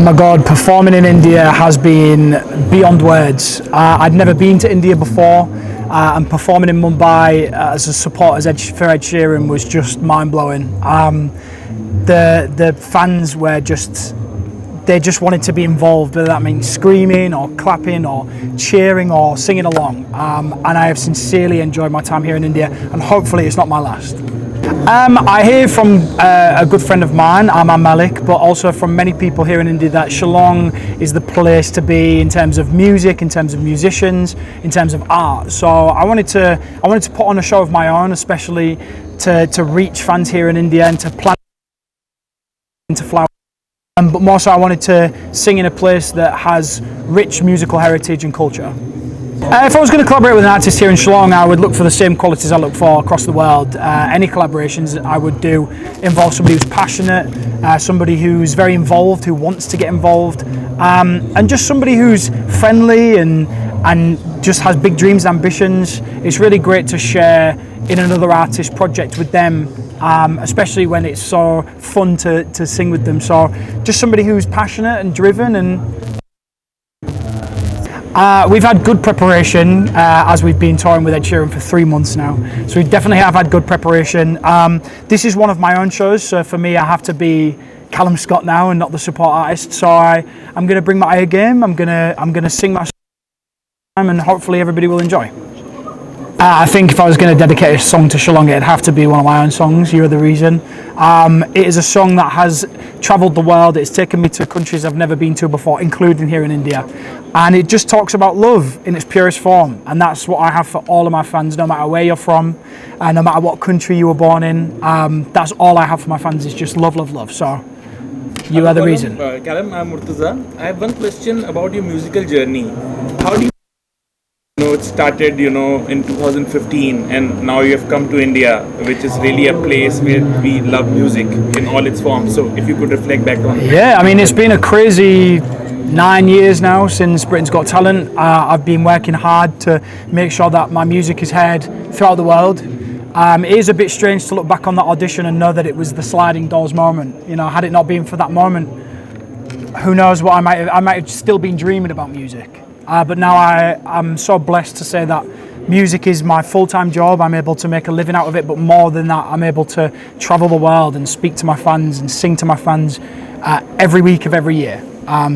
my God, performing in India has been beyond words. I'd never been to India before, and performing in Mumbai as a support for Ed Sheeran was just mind-blowing. The fans were they just wanted to be involved, whether that means screaming or clapping or cheering or singing along. And I have sincerely enjoyed my time here in India, and hopefully it's not my last. I hear from a good friend of mine, Aman Malik, but also from many people here in India that Shillong is the place to be in terms of music, in terms of musicians, in terms of art. So I wanted to put on a show of my own, especially to reach fans here in India and to plan into flower. But more so, I wanted to sing in a place that has rich musical heritage and culture. If I was going to collaborate with an artist here in Shillong, I would look for the same qualities I look for across the world. Any collaborations I would do involve somebody who's passionate, somebody who's very involved, who wants to get involved, and just somebody who's friendly and just has big dreams and ambitions. It's really great to share in another artist project with them, especially when it's so fun to sing with them. So just somebody who's passionate and driven. And we've had good preparation as we've been touring with Ed Sheeran for 3 months now. So we definitely have had good preparation. This is one of my own shows, so for me I have to be Callum Scott now and not the support artist. So I'm going to bring my A game. I'm going to sing my song, and hopefully everybody will enjoy. I think if I was going to dedicate a song to Shillong, it'd have to be one of my own songs, You Are the Reason. It is a song that has travelled the world. It's taken me to countries I've never been to before, including here in India. And it just talks about love in its purest form. And that's what I have for all of my fans, no matter where you're from, no matter what country you were born in. That's all I have for my fans, is just love, love, love. So, You Are the Reason. Callum, I'm Murtaza. I have one question about your musical journey. How do you it started, in 2015, and now you have come to India, which is really a place where we love music in all its forms. So if you could reflect back on that. Yeah, I mean, it's been a crazy 9 years now since Britain's Got Talent. I've been working hard to make sure that my music is heard throughout the world. It is a bit strange to look back on that audition and know that it was the sliding doors moment. Had it not been for that moment, who knows what I might have still been dreaming about music. But now I'm so blessed to say that music is my full-time job. I'm able to make a living out of it, but more than that, I'm able to travel the world and speak to my fans and sing to my fans every week of every year.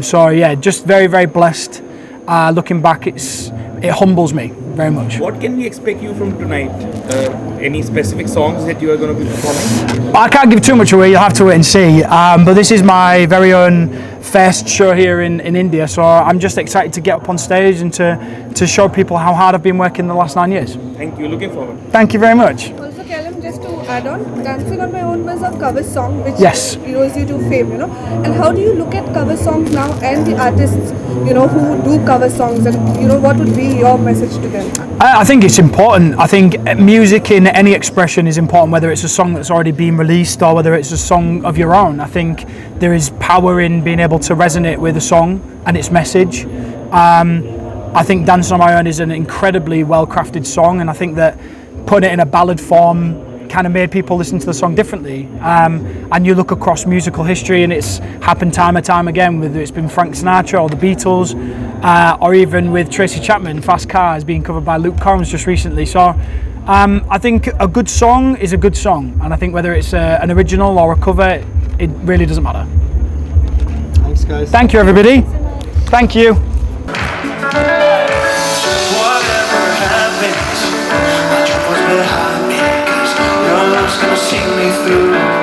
So yeah, just very, very blessed. Looking back, it humbles me very much. What can we expect you from tonight? Any specific songs that you are going to be performing? I can't give too much away, you'll have to wait and see. But this is my very own first show here in India, so I'm just excited to get up on stage and to show people how hard I've been working the last 9 years. Thank you, looking forward. Thank you very much. Also, Callum, just to add on, Dancing on My Own was a cover song which Yes. rose you to fame, And how do you look at cover songs now and the artists, who do cover songs, and what would be your message to them? I think it's important. I think music in any expression is important, whether it's a song that's already been released or whether it's a song of your own. I think there is power in being able to resonate with a song and its message. I think Dancing on My Own is an incredibly well-crafted song, and I think that putting it in a ballad form kind of made people listen to the song differently. And you look across musical history and it's happened time and time again, whether it's been Frank Sinatra or the Beatles, or even with Tracy Chapman, Fast Car is being covered by Luke Combs just recently. So I think a good song is a good song, and I think whether it's an original or a cover, it really doesn't matter. Thanks, guys. Thank you, everybody. Thank you. Whatever happens, my troubles behind me, 'cause your love's gonna see me through.